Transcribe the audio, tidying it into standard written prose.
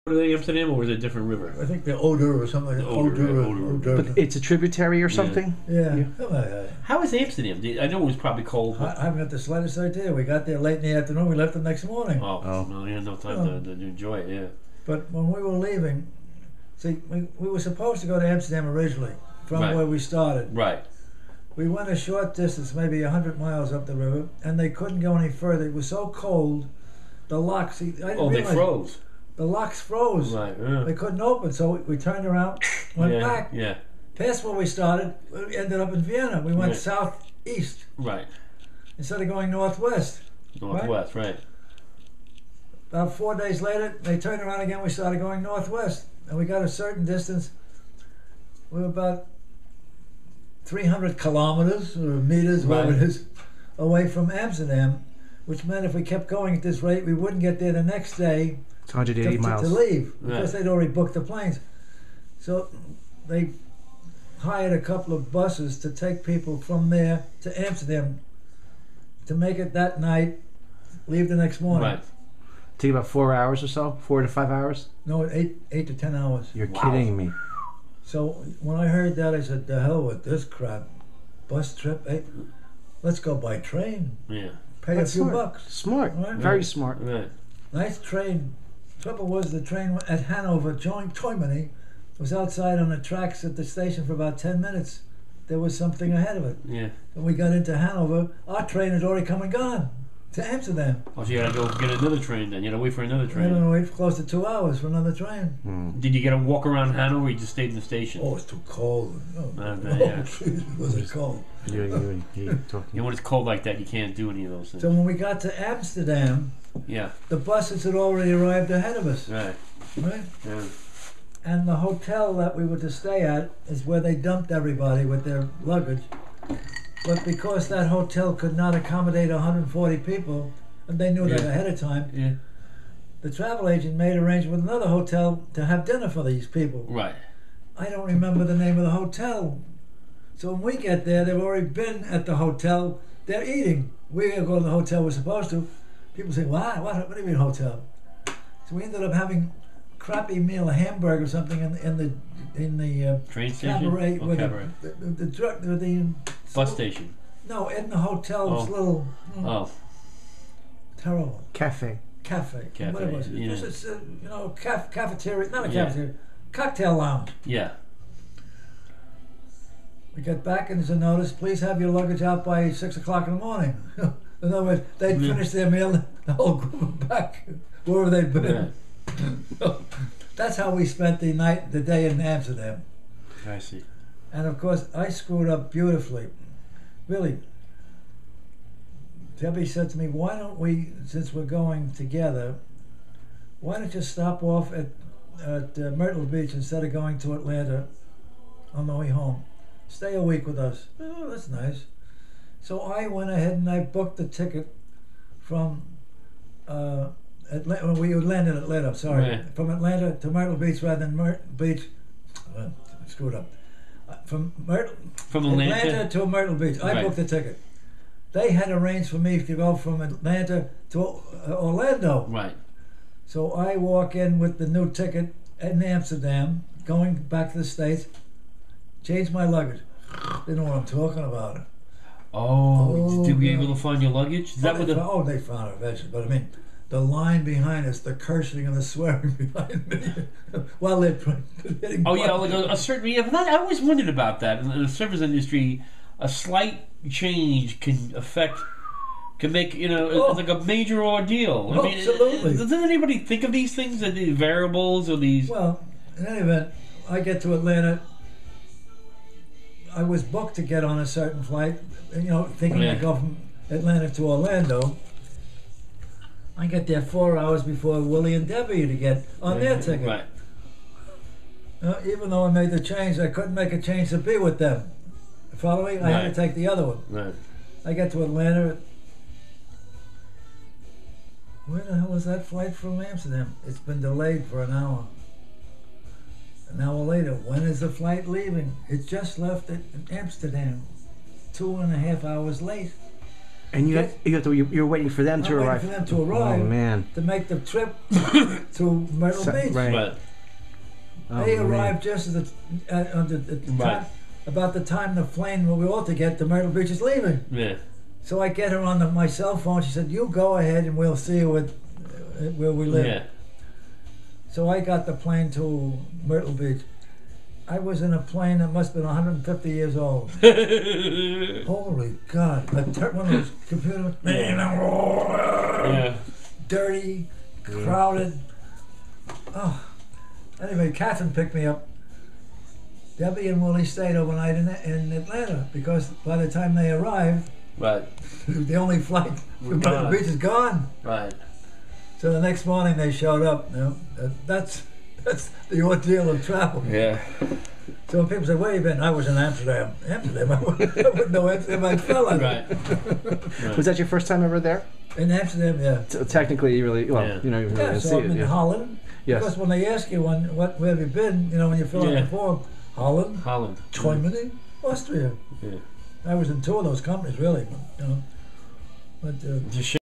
to Amsterdam, or was it a different river? I think the Oder or something. Oder. But it's a tributary or something? Yeah. How was Amsterdam? I know it was probably cold. I haven't got the slightest idea. We got there late in the afternoon. We left the next morning. Oh. Well, you had no time to enjoy it, yeah. But when we were leaving, see, we were supposed to go to Amsterdam originally from where we started. Right. We went a short distance, maybe 100 miles up the river, and they couldn't go any further. It was so cold, the locks... they froze. The locks froze. Right, yeah. They couldn't open, so we turned around, went back. Yeah. Past where we started, we ended up in Vienna. We went southeast. Right. Instead of going northwest. Northwest, right. About 4 days later, they turned around again. We started going northwest. And we got a certain distance. We were about 300 kilometers or meters, whatever it is, away from Amsterdam, which meant if we kept going at this rate, we wouldn't get there the next day. It's 180 miles. To leave, because they'd already booked the planes. So they hired a couple of buses to take people from there to Amsterdam to make it that night, leave the next morning. Right. Take about 4 hours or so? 4 to 5 hours? No, 8 to 10 hours. You're kidding me. So when I heard that, I said, the hell with this crap. Bus trip, let's go by train. Yeah. Pay a few bucks. Smart. Right? Very smart. Right. Nice train. Trouble was the train at Hanover, Toymany, was outside on the tracks at the station for about 10 minutes. There was something ahead of it. Yeah. When we got into Hanover, our train had already come and gone to Amsterdam. Oh, so you had to go get another train then? You had to wait for another train? I had to wait for close to 2 hours for another train. Did you get to walk around Hanover, or you just stayed in the station? Oh, it's too cold. Was it cold? You when it's cold like that, you can't do any of those things. So when we got to Amsterdam, the buses had already arrived ahead of us. Right. Right? Yeah. And the hotel that we were to stay at is where they dumped everybody with their luggage. But because that hotel could not accommodate 140 people, and they knew that ahead of time, the travel agent made arrangement with another hotel to have dinner for these people. Right. I don't remember the name of the hotel. So when we get there, they've already been at the hotel. They're eating. We go to the hotel we're supposed to. People say, what do you mean hotel? So we ended up having a crappy meal, a hamburger or something in the train station? Cabaret. Cabaret. The bus station. No, in the hotel's little... terrible. Cafe. What it was. Yeah. It's cafeteria, not a cafeteria, cocktail lounge. Yeah. We got back and there's a notice, please have your luggage out by 6 o'clock in the morning. In other words, they'd finished their meal, the whole group were back, wherever they'd been. That's how we spent the day in Amsterdam. I see. And of course, I screwed up beautifully. Really. Debbie said to me, why don't we, since we're going together, why don't you stop off at Myrtle Beach instead of going to Atlanta on the way home? Stay a week with us. Oh, that's nice. So I went ahead and I booked the ticket from Atlanta. We landed at Atlanta, sorry. Right. From Atlanta to Myrtle Beach rather than Myrtle Beach. Screwed up. From Atlanta to Myrtle Beach. I booked the ticket. They had arranged for me to go from Atlanta to Orlando. Right. So I walk in with the new ticket in Amsterdam, going back to the States, change my luggage. They know what I'm talking about. Oh, did we able to find your luggage? Is that what they found it eventually, but I mean, the line behind us, the cursing and the swearing behind me, while they're hitting. Oh yeah, like a certain. Yeah, but I always wondered about that in the service industry. A slight change can make like a major ordeal. I mean, absolutely. Doesn't anybody think of these things, these variables or these? Well, in any event, I get to Atlanta. I was booked to get on a certain flight, thinking to go from Atlanta to Orlando. I get there 4 hours before Willie and Debbie to get on their ticket. Right. Even though I made the change, I couldn't make a change to be with them. Following, I had to take the other one. Right. I get to Atlanta. Where the hell is that flight from Amsterdam? It's been delayed for an hour. An hour later, when is the flight leaving? It just left at Amsterdam. 2.5 hours late. And you're waiting for them I'm to waiting arrive. for them to arrive Oh man. to make the trip to Myrtle Beach. Right. Right. Oh, They man. arrived just at the Right. time, about the time the plane we ought to get to Myrtle Beach is leaving. Yeah. So I get her on my cell phone. She said, "You go ahead and we'll see you at where we live." Yeah. So I got the plane to Myrtle Beach. I was in a plane that must have been 150 years old. Holy God! One of those computers, Yeah. dirty, crowded. Oh. Anyway, Catherine picked me up. Debbie and Willie stayed overnight in Atlanta because by the time they arrived, Right. the only flight We're from Myrtle gone. Beach is gone. Right. So the next morning they showed up. You know, that's the ordeal of travel. Yeah. So when people say, "Where you been?" I was in Amsterdam. Amsterdam? I wouldn't know Amsterdam. I fell in. Right. Was that your first time ever there? In Amsterdam, yeah. So technically, you really Yeah. you know, you really Yeah, didn't so see I'm it. in Yeah. Holland. Yes. Because when they ask you where have you been, you know, when you fill out Yeah. the form, Holland, Holland. Germany, Austria. Yeah. I was in two of those companies, really. But, you know, but Just